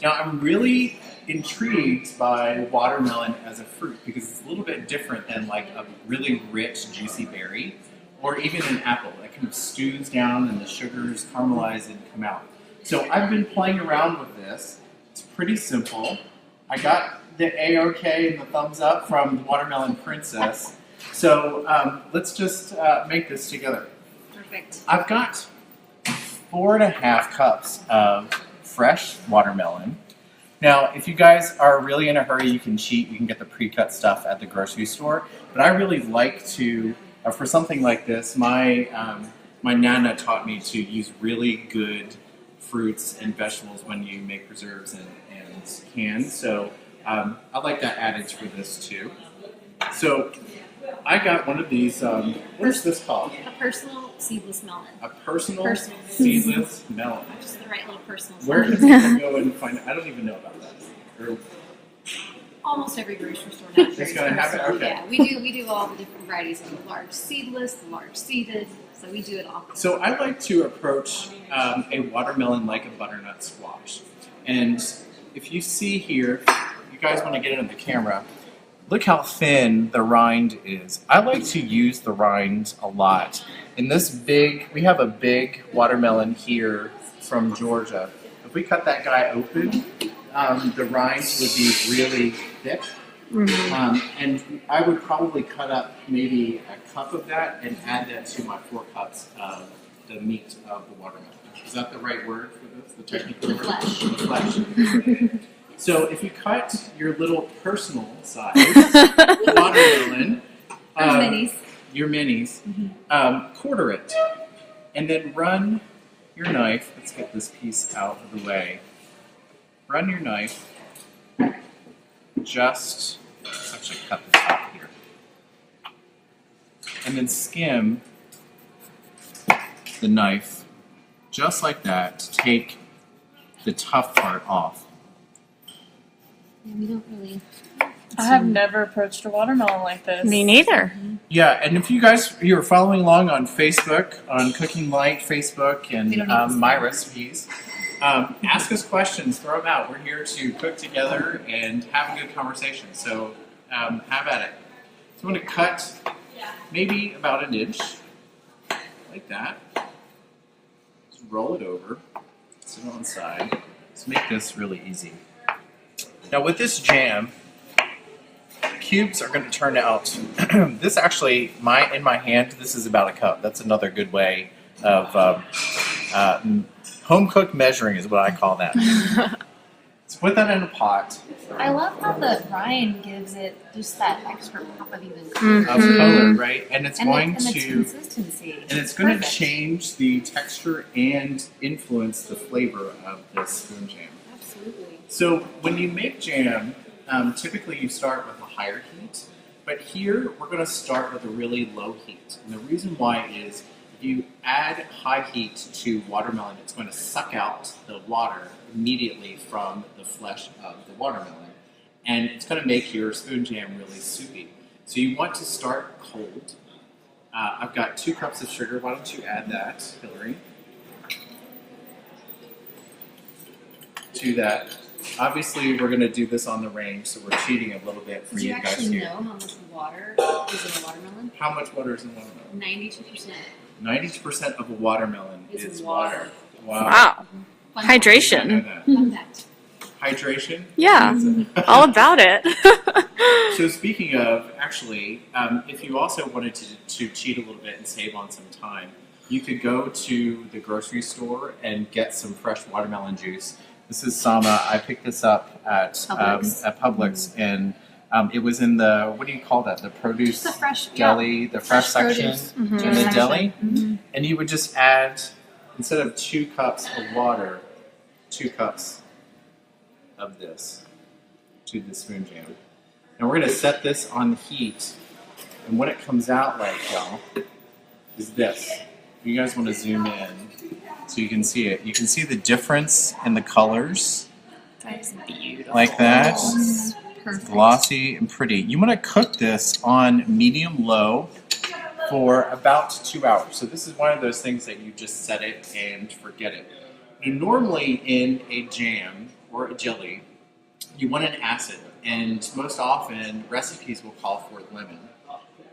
Now I'm really intrigued by watermelon as a fruit because it's a little bit different than like a really rich, juicy berry or even an apple that kind of stews down and the sugars caramelize and come out. So I've been playing around with this. It's pretty simple. I got the A-OK and the thumbs up from the Watermelon Princess. So let's just make this together. Perfect. I've got 4.5 cups of fresh watermelon. Now, if you guys are really in a hurry, you can cheat. You can get the pre-cut stuff at the grocery store. But I really like to, for something like this, my Nana taught me to use really good fruits and vegetables when you make preserves and cans. So I like that adage for this too. So I got one of these, what is this called? A personal seedless melon. A personal seedless melon. Just the right little personal Where size. can people go and find it? I don't even know about that. Or, Almost every grocery store now. It's gonna have it? Okay. Yeah, we do all the different varieties of the large seedless, the large seeded, so we do it all. so I like to approach a watermelon like a butternut squash. And if you see here, you guys want to get it on the camera, look how thin the rind is. I like to use the rind a lot. In this we have a big watermelon here from Georgia. If we cut that guy open, the rind would be really thick. And I would probably cut up maybe a cup of that and add that to my 4 cups of the meat of the watermelon. Is that the right word for this? The technical word? Flesh. The flesh. So if you cut your little personal size watermelon, your minis, quarter it, and then run your knife. Let's get this piece out of the way. Run your knife. Let's actually cut the top here, and then skim the knife just like that to take the tough part off. Yeah, we don't really. I have never approached a watermelon like this. Me neither. Yeah, and if you're following along on Facebook, on Cooking Light Facebook and MyRecipes, ask us questions, throw them out. We're here to cook together and have a good conversation. So have at it. So I'm going to cut maybe about an inch, like that. Just roll it over, sit it on the side. Let's make this really easy. Now with this jam, cubes are going to turn out, this actually, in my hand, this is about a cup. That's another good way of, home cooked measuring is what I call that. So put that in a pot. I love how the rind gives it just that extra pop of even color. Of color, right? And it's going its to, consistency. and it's going to change the texture and influence the flavor of this spoon jam. Absolutely. So when you make jam, typically you start with a higher heat, but here we're going to start with a really low heat. And the reason why is if you add high heat to watermelon, it's going to suck out the water immediately from the flesh of the watermelon. And it's going to make your spoon jam really soupy. So you want to start cold. I've got 2 cups of sugar. Why don't you add that, Hillary, to that. Obviously, we're going to do this on the range, so we're cheating a little bit for you guys here. Do you actually know how much water is in a watermelon? How much water is in watermelon? 92%. 90% of a watermelon is water. Wow. Fun Hydration. I know that. Fun fact. Hydration? Yeah, all about it. So speaking of, actually, if you also wanted to cheat a little bit and save on some time, you could go to the grocery store and get some fresh watermelon juice. This is Tsamma. I picked this up at Publix, and it was in the, what do you call that? The produce The fresh deli, the fresh section in the deli. And you would just add, instead of 2 cups of water, 2 cups of this to the spoon jam. Now we're going to set this on the heat, and what it comes out like, y'all, is this. You guys want to zoom in so you can see it. You can see the difference in the colors. That's beautiful. Like that. Perfect. Glossy and pretty. You want to cook this on medium-low for about 2 hours. So this is one of those things that you just set it and forget it. Now, normally in a jam, or a jelly, you want an acid, and most often recipes will call for lemon.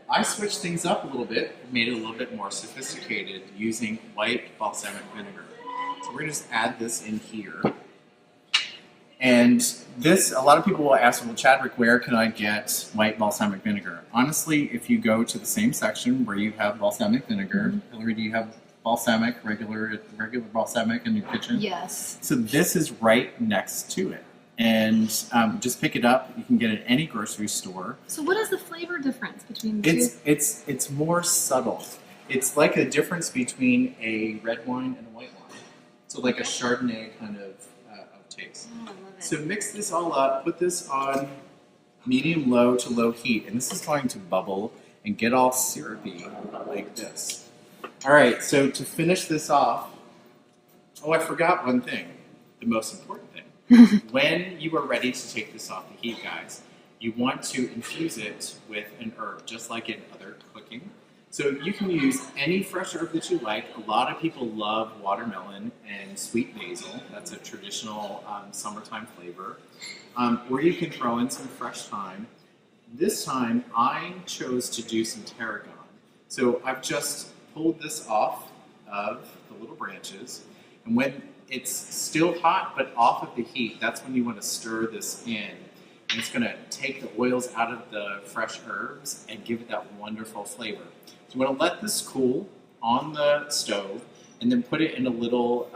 I switched things up a little bit, made it a little bit more sophisticated using white balsamic vinegar. So we're going to just add this in here. And this, a lot of people will ask, well, Chadwick, where can I get white balsamic vinegar? Honestly, if you go to the same section where you have balsamic vinegar, Hillary, do you have balsamic, regular balsamic in your kitchen? Yes. So this is right next to it. And just pick it up. You can get it at any grocery store. So what is the flavor difference between the two? It's more subtle. It's like a difference between a red wine and a white wine. So like a Chardonnay kind of taste. Oh, I love it. So mix this all up. Put this on medium low to low heat, and this is going to bubble and get all syrupy like this. All right. So to finish this off, oh, I forgot one thing. The most important thing. When you are ready to take this off the heat, guys, you want to infuse it with an herb, just like in other cooking. So you can use any fresh herb that you like. A lot of people love watermelon and sweet basil. That's a traditional summertime flavor. Or you can throw in some fresh thyme. This time, I chose to do some tarragon. So I've just pulled this off of the little branches, and when it's still hot but off of the heat, that's when you want to stir this in. And it's going to take the oils out of the fresh herbs and give it that wonderful flavor. So you want to let this cool on the stove and then put it in a little,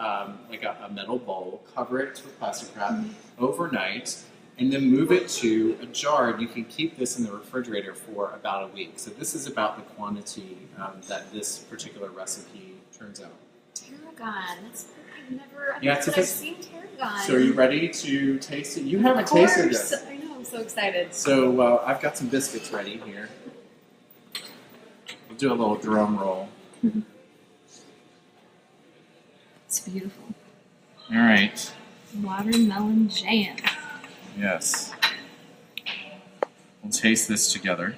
like a metal bowl, cover it with plastic wrap overnight, and then move it to a jar. You can keep this in the refrigerator for about a week. So this is about the quantity that this particular recipe turns out. Tarragon. I've seen tarragon. So are you ready to taste it? You haven't Of course. tasted this. I know, I'm so excited. So I've got some biscuits ready here. We'll do a little drum roll. It's beautiful. All right. Watermelon jam. Yes. We'll taste this together.